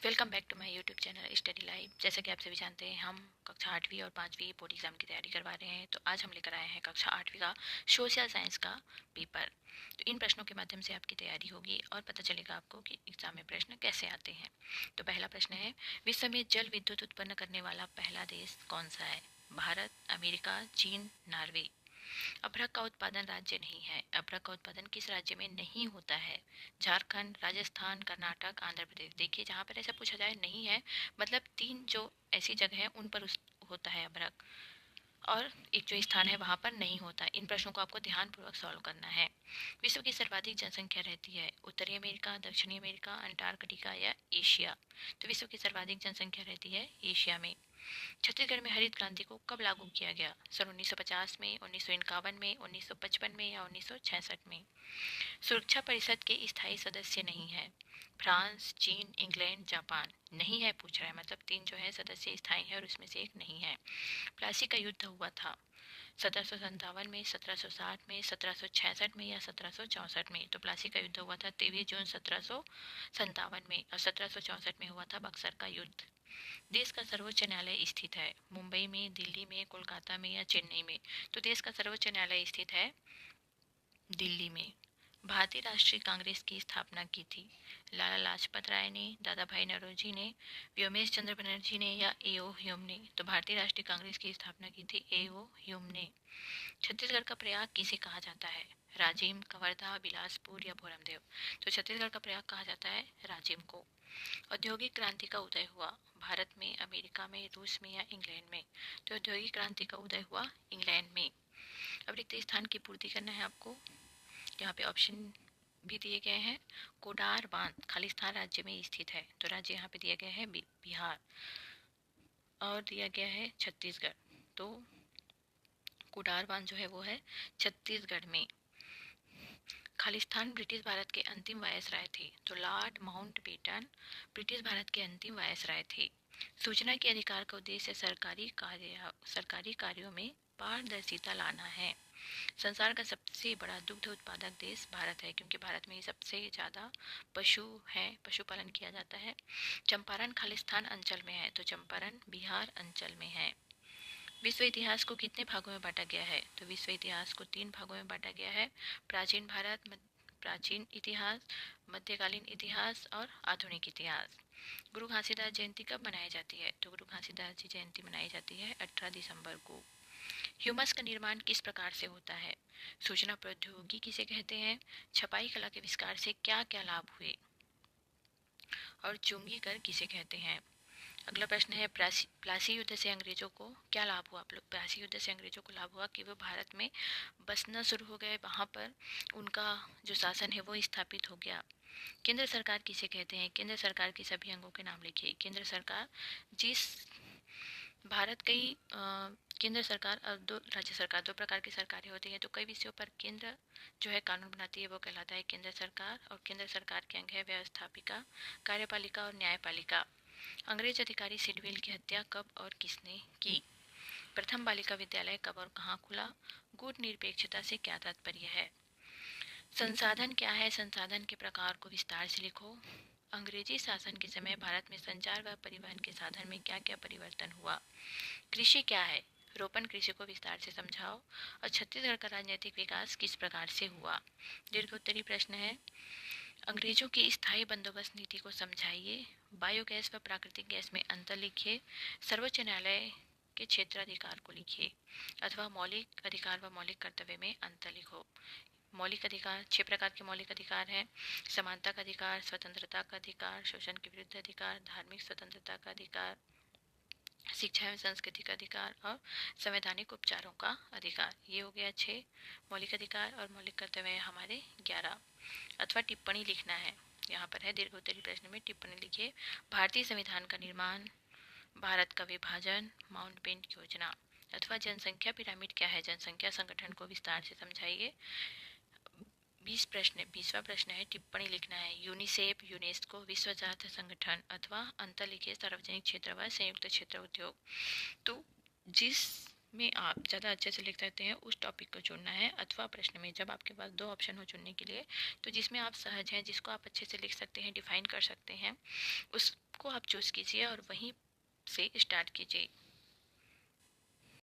Welcome back to my YouTube channel study live. जैसा कि आप सभी जानते हैं, हम कक्षा 8वीं और 5वीं बोर्ड एग्जाम की तैयारी करवा रहे हैं। तो आज हम लेकर आए हैं कक्षा 8वीं का सोशल साइंस का पेपर। तो इन प्रश्नों के माध्यम से आपकी तैयारी होगी और पता चलेगा आपको कि एग्जाम में प्रश्न कैसे आते हैं। तो पहला प्रश्न है, विश्व में जल विद्युत उत्पन्न करने वाला पहला देश कौन सा है? भारत, अमेरिका, चीन, नॉर्वे। अभ्रक का उत्पादन राज्य नहीं है। अभ्रक का उत्पादन किस राज्य में नहीं होता है? झारखंड, राजस्थान, कर्नाटक, आंध्र प्रदेश। देखिए, जहाँ पर ऐसा पूछा जाए नहीं है, मतलब तीन जो ऐसी जगह है उन पर होता है अभ्रक, और एक जो स्थान है वहाँ पर नहीं होता। इन प्रश्नों को आपको ध्यानपूर्वक सॉल्व करना है। विश्व की सर्वाधिक जनसंख्या रहती है उत्तरी अमेरिका, दक्षिणी अमेरिका, अंटार्कटिका या एशिया? तो विश्व की सर्वाधिक जनसंख्या रहती है एशिया में। छत्तीसगढ़ में हरित क्रांति को कब लागू किया गया? सन 1950 में, 1951 में, 1955 में या 1966 में? सुरक्षा परिषद के स्थायी सदस्य नहीं है। फ्रांस, चीन, इंग्लैंड, जापान। नहीं है पूछ रहा है, मतलब तीन जो है सदस्य स्थायी है और उसमें से एक नहीं है। प्लासी का युद्ध हुआ था 1757 में, 1760 में, 1766 में या 1764 में? तो प्लासी का युद्ध हुआ था 23 जून 1757 में, और 1764 में हुआ था बक्सर का युद्ध। देश का सर्वोच्च न्यायालय स्थित है मुंबई में, दिल्ली में, कोलकाता में या चेन्नई में? तो देश का सर्वोच्च न्यायालय स्थित है दिल्ली में। भारतीय राष्ट्रीय कांग्रेस की स्थापना की थी लाला लाजपत राय ने, दादा भाई नौरोजी ने, व्योमेश चंद्र बनर्जी ने या ए.ओ. ह्यूम ने? तो भारतीय राष्ट्रीय कांग्रेस की स्थापना की थी ए.ओ. ह्यूम ने। छत्तीसगढ़ का प्रयाग किसे कहा जाता है? राजिम, कवर्धा, बिलासपुर या भोरमदेव? तो छत्तीसगढ़ का प्रयाग कहा जाता है राजिम को। औद्योगिक क्रांति का उदय हुआ भारत में, अमेरिका में, रूस में या इंग्लैंड में? तो औद्योगिक क्रांति का उदय हुआ इंग्लैंड में। अब रिक्त स्थान की पूर्ति करना है आपको। यहाँ पे ऑप्शन भी दिए गए हैं। कोडार बांध खालिस्तान राज्य में स्थित है, तो राज्य यहाँ पे दिया गया है बिहार, और दिया गया है छत्तीसगढ़। तो कोडार बांध जो है वो है छत्तीसगढ़ में। खालिस्तान ब्रिटिश भारत के अंतिम वायसराय थे, तो लॉर्ड माउंटबेटन ब्रिटिश भारत के अंतिम वायसराय थे। सूचना के अधिकार का उद्देश्य सरकारी कार्यों में पारदर्शिता लाना है। संसार का सबसे बड़ा दुग्ध उत्पादक देश भारत है, क्योंकि भारत में ही सबसे ज़्यादा पशु हैं, पशुपालन किया जाता है। चंपारण खालिस्तान अंचल में है, तो चंपारण बिहार अंचल में है। विश्व इतिहास को कितने भागों में बांटा गया है? तो विश्व इतिहास को 3 भागों में बांटा गया है। प्राचीन भारत, प्राचीन इतिहास, मध्यकालीन इतिहास और आधुनिक इतिहास। गुरु घासीदास जयंती कब मनाई जाती है? तो गुरु घासीदास जी जयंती मनाई जाती है 18 दिसंबर को। ह्यूमस का निर्माण किस प्रकार से होता है? सूचना प्रौद्योगिकी किसे कहते हैं? छपाई कला के विस्तार से क्या क्या लाभ हुए? और चुंगी कर किसे कहते हैं? अगला प्रश्न है, प्लासी युद्ध से अंग्रेजों को क्या लाभ हुआ? प्लासी युद्ध से अंग्रेजों को लाभ हुआ कि वो भारत में बसना शुरू हो गए, वहाँ पर उनका जो शासन है वो स्थापित हो गया। केंद्र सरकार किसे कहते हैं? केंद्र सरकार के सभी अंगों के नाम लिखिए। केंद्र सरकार, जिस भारत कई केंद्र सरकार और दो राज्य सरकार, दो प्रकार की सरकारें होती हैं, तो कई विषयों पर केंद्र जो है कानून बनाती है वो कहलाता है केंद्र सरकार। और केंद्र सरकार के अंग है व्यवस्थापिका, कार्यपालिका और न्यायपालिका। अंग्रेज अधिकारी सिडवेल की हत्या कब और किसने की? प्रथम बालिका विद्यालय कब और कहाँ खुला? गुट निरपेक्षता से क्या तात्पर्य है? संसाधन क्या है? संसाधन के प्रकार को विस्तार से लिखो। अंग्रेजी शासन के समय भारत में संचार व परिवहन के साधन में क्या क्या परिवर्तन हुआ? कृषि क्या है? रोपण कृषि को विस्तार से समझाओ। और छत्तीसगढ़ का राजनीतिक विकास किस प्रकार से हुआ? दीर्घोत्तरी प्रश्न है। अंग्रेजों की स्थायी बंदोबस्त नीति को समझाइए। बायोगैस व प्राकृतिक गैस में अंतर लिखिए। सर्वोच्च न्यायालय के क्षेत्राधिकार को लिखिए। अथवा मौलिक अधिकार व मौलिक कर्तव्य में अंतर लिखो। मौलिक अधिकार 6 प्रकार के मौलिक अधिकार हैं। समानता का अधिकार, स्वतंत्रता का अधिकार, शोषण के विरुद्ध अधिकार, धार्मिक स्वतंत्रता का अधिकार, शिक्षा एवं संस्कृति का अधिकार और संवैधानिक उपचारों का अधिकार। ये हो गया 6 मौलिक अधिकार, और मौलिक कर्तव्य हमारे 11। अथवा टिप्पणी लिखना है, यहाँ पर है दीर्घोत्तरी प्रश्न में टिप्पणी लिखिए। भारतीय संविधान का निर्माण, भारत का विभाजन, माउंटबेटन योजना। अथवा जनसंख्या पिरामिड क्या है? जनसंख्या संगठन को विस्तार से समझाइए। 20वां प्रश्न है, टिप्पणी लिखना है। यूनिसेफ, यूनेस्को, विश्व स्वास्थ्य संगठन अथवा अंतर्लिखित सार्वजनिक क्षेत्र व संयुक्त क्षेत्र उद्योग। तो जिस में आप ज़्यादा अच्छे से लिख सकते हैं उस टॉपिक को चुनना है। अथवा प्रश्न में जब आपके पास 2 ऑप्शन हो चुनने के लिए, तो जिसमें आप सहज हैं, जिसको आप अच्छे से लिख सकते हैं, डिफाइन कर सकते हैं, को आप चूज़ कीजिए और वहीं से स्टार्ट कीजिए।